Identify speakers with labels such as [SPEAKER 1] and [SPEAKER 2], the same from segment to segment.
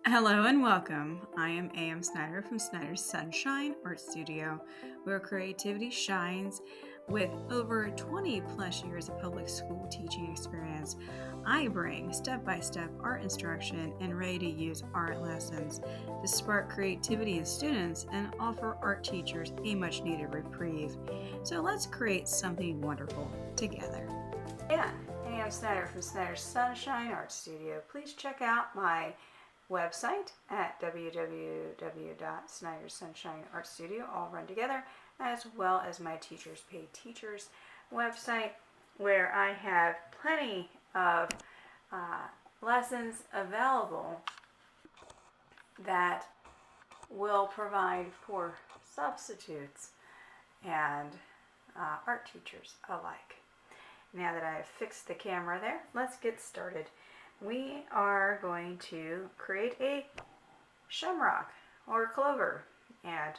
[SPEAKER 1] Hello and welcome. I am Snyder from Snyder's Sunshine Art Studio, where creativity shines. With over 20 plus years of public school teaching experience, I bring step by step art instruction and ready to use art lessons to spark creativity in students and offer art teachers a much needed reprieve. So let's create something wonderful together. Yeah, I'm Snyder from Snyder's Sunshine Art Studio. Please check out my website at www.snydersunshineartstudio, all run together, as well as my Teachers Pay Teachers website, where I have plenty of lessons available that will provide for substitutes and art teachers alike. Now that I've fixed the camera there, let's get started. We are going to create a shamrock or clover, and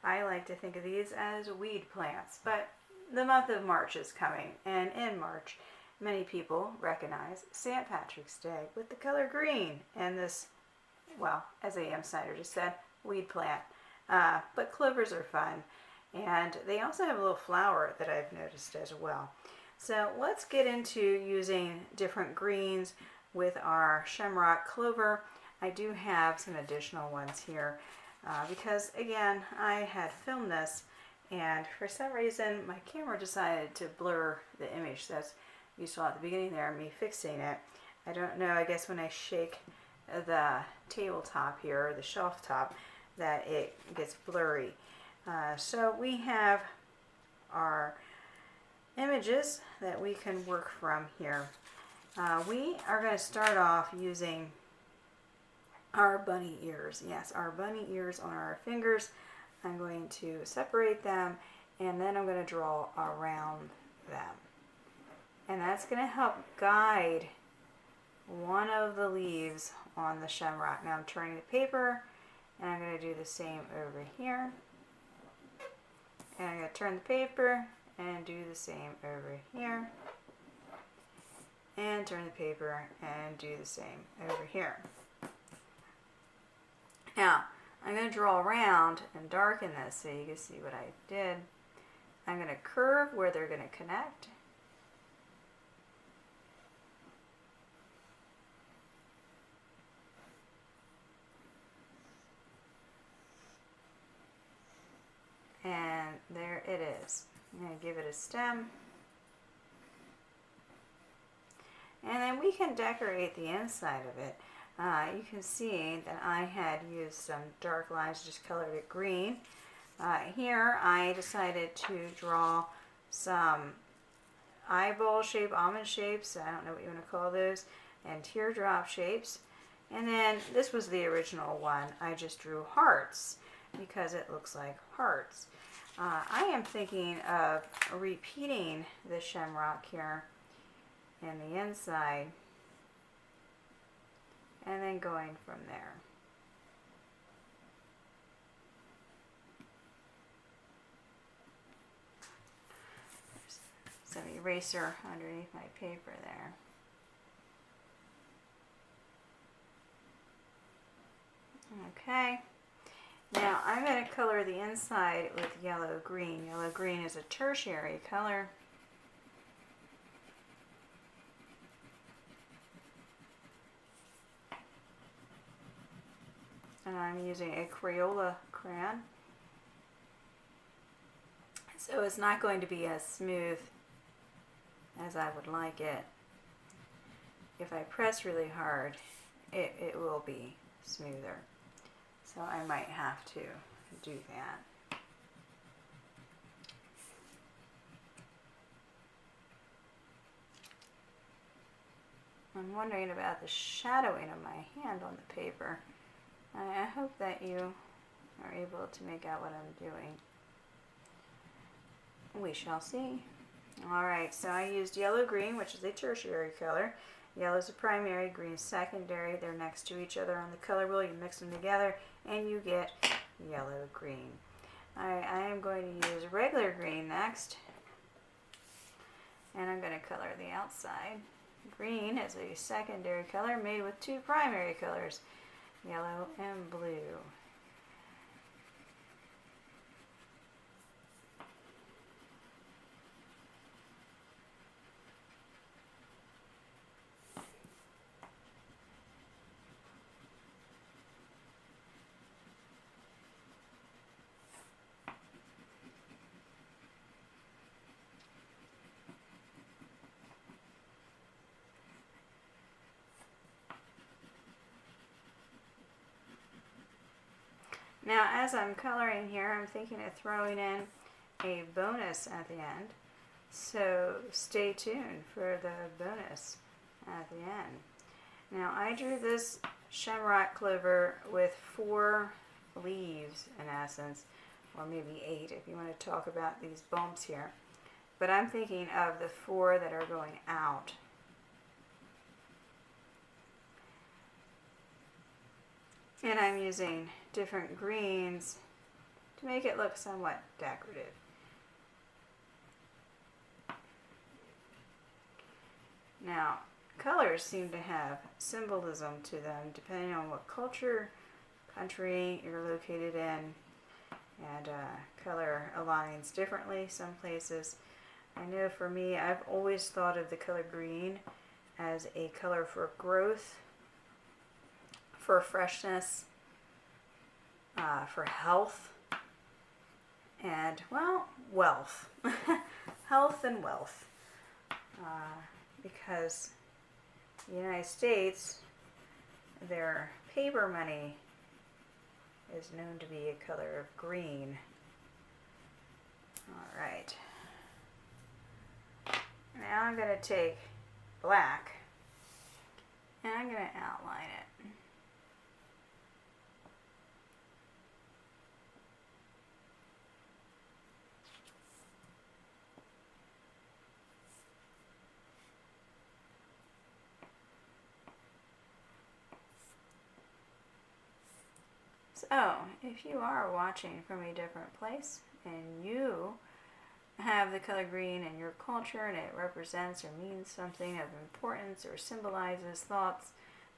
[SPEAKER 1] I like to think of these as weed plants, but the month of March is coming, and in March many people recognize St. Patrick's Day with the color green and this, well, as A.M. Snyder just said, weed plant. But clovers are fun, and they also have a little flower that I've noticed as well. So let's get into using different greens with our shamrock clover. I do have some additional ones here because, again, I had filmed this and for some reason my camera decided to blur the image. That's you saw at the beginning there, me fixing it. I don't know, I guess when I shake the tabletop here, or the shelf top, that it gets blurry. So we have our images that we can work from here. We are going to start off using our bunny ears. Yes, our bunny ears on our fingers. I'm going to separate them and then I'm going to draw around them. And that's going to help guide one of the leaves on the shamrock. Now I'm turning the paper and I'm going to do the same over here. And I'm going to turn the paper and do the same over here. And turn the paper and do the same over here. Now, I'm going to draw around and darken this so you can see what I did. I'm going to curve where they're going to connect. And there it is. I'm going to give it a stem. And then we can decorate the inside of it. You can see that I had used some dark lines, just colored it green. Here I decided to draw some eyeball shape, almond shapes, I don't know what you want to call those, and teardrop shapes. And then this was the original one. I just drew hearts because it looks like hearts. I am thinking of repeating the shamrock here and the inside, and then going from there. There's some eraser underneath my paper there. Okay, now I'm going to color the inside with yellow green. Yellow green is a tertiary color. And I'm using a Crayola crayon. So it's not going to be as smooth as I would like it. If I press really hard, it will be smoother. So I might have to do that. I'm wondering about the shadowing of my hand on the paper. I hope that you are able to make out what I'm doing. We shall see. Alright, so I used yellow-green, which is a tertiary color. Yellow is a primary, green is secondary. They're next to each other on the color wheel. You mix them together and you get yellow-green. Alright, I am going to use regular green next. And I'm going to color the outside. Green is a secondary color made with two primary colors. yellow, and blue. Now, as I'm coloring here, I'm thinking of throwing in a bonus at the end. So stay tuned for the bonus at the end. Now, I drew this shamrock clover with 4 leaves in essence, or maybe 8 if you want to talk about these bumps here. But I'm thinking of the 4 that are going out. And I'm using different greens to make it look somewhat decorative. Now, colors seem to have symbolism to them depending on what culture, country you're located in, and color aligns differently some places. I know for me, I've always thought of the color green as a color for growth, for freshness, for health, and, well, wealth. Health and wealth. Because the United States, their paper money is known to be a color of green. All right. Now I'm going to take black and I'm going to outline it. So, if you are watching from a different place and you have the color green in your culture and it represents or means something of importance or symbolizes thoughts,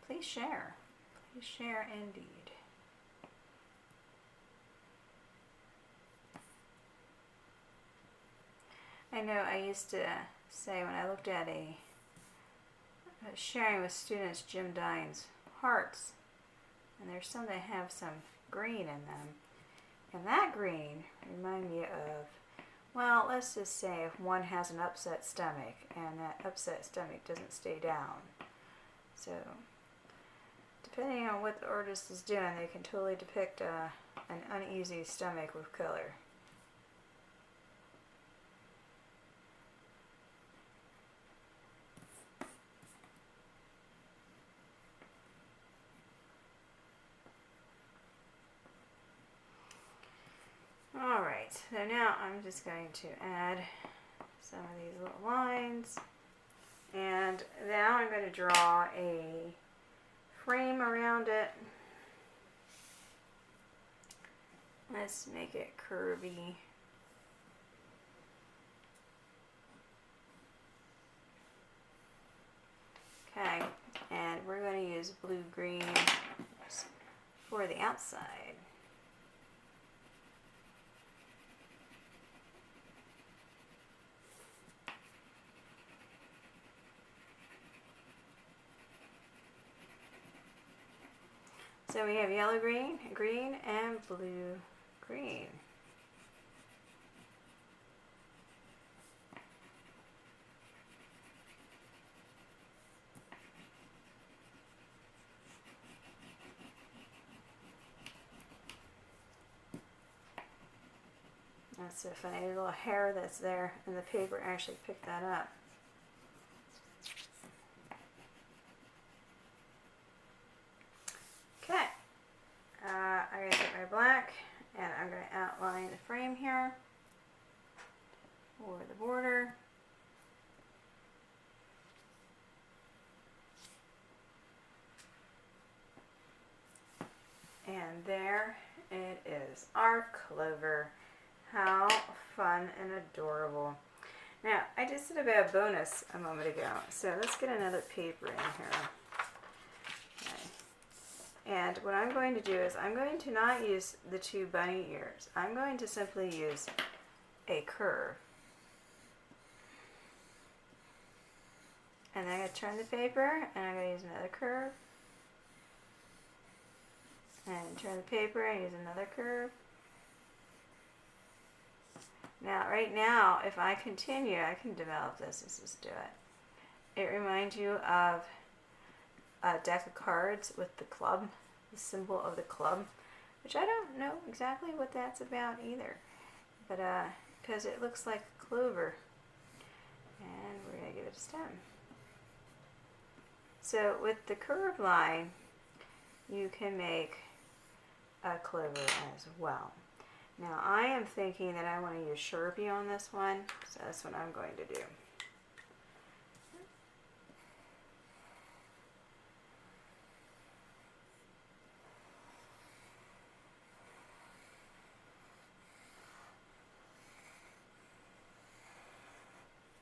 [SPEAKER 1] please share. Please share indeed. I know I used to say when I looked at sharing with students Jim Dine's hearts, and there's some that have some green in them, and that green remind me of, well, let's just say if one has an upset stomach and that upset stomach doesn't stay down. So depending on what the artist is doing, they can totally depict an uneasy stomach with color. Alright, so now I'm just going to add some of these little lines, and now I'm going to draw a frame around it. Let's make it curvy. Okay, and we're going to use blue-green for the outside. So we have yellow green, green, and blue green. That's so funny, the little hair that's there, and the paper actually picked that up. Okay, I'm going to take my black, and I'm going to outline the frame here, or the border. And there it is, our Clover. How fun and adorable. Now, I just did a bad bonus a moment ago, so let's get another paper in here. Okay. And what I'm going to do is I'm going to not use the 2 bunny ears. I'm going to simply use a curve. And then I'm going to turn the paper, and I'm going to use another curve. And turn the paper and use another curve. Now, right now, if I continue, I can develop this. Let's just do it. It reminds you of a deck of cards with the club, the symbol of the club, which I don't know exactly what that's about either, but because it looks like a clover, and we're going to give it a stem. So with the curved line, you can make a clover as well. Now I am thinking that I want to use Sharpie on this one, so that's what I'm going to do.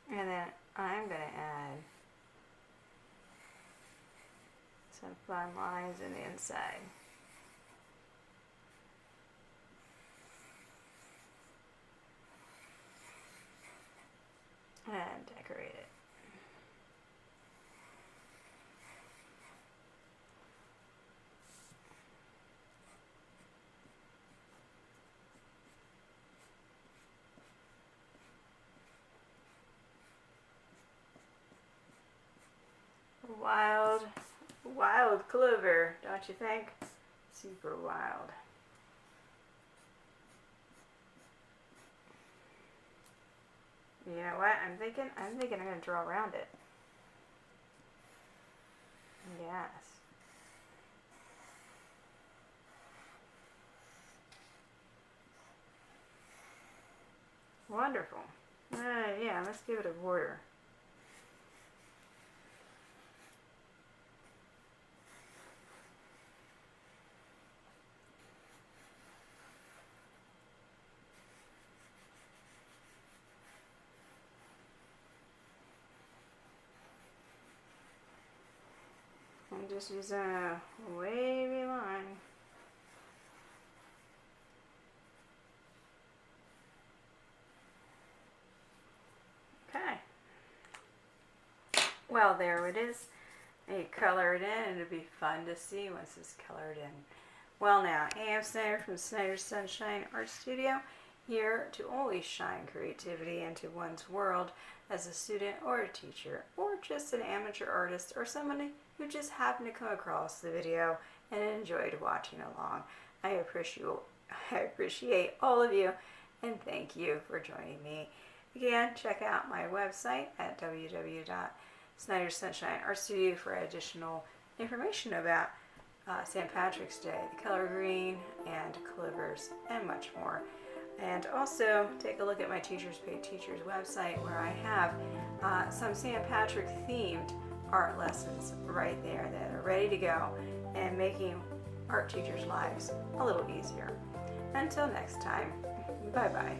[SPEAKER 1] And then I'm going to add some fun lines in the inside. And decorate it. Wild clover, don't you think? Super wild. You know what? I'm thinking I'm going to draw around it. Yes. Wonderful. Yeah, let's give it a border. I'm just using a wavy line. Okay. Well, there it is. You color it in, and it'll be fun to see once it's colored in. Well now, hey, I'm Snyder from Snyder's Sunshine Art Studio, here to always shine creativity into one's world as a student or a teacher, or just an amateur artist, or someone who just happened to come across the video and enjoyed watching along. I appreciate all of you, and thank you for joining me. Again, check out my website at www.Snyder's Sunshine Art Studio for additional information about St. Patrick's Day, the color green, and clovers, and much more. And also take a look at my Teachers Pay Teachers website, where I have some St. Patrick themed art lessons right there that are ready to go and making art teachers' lives a little easier. Until next time, bye bye.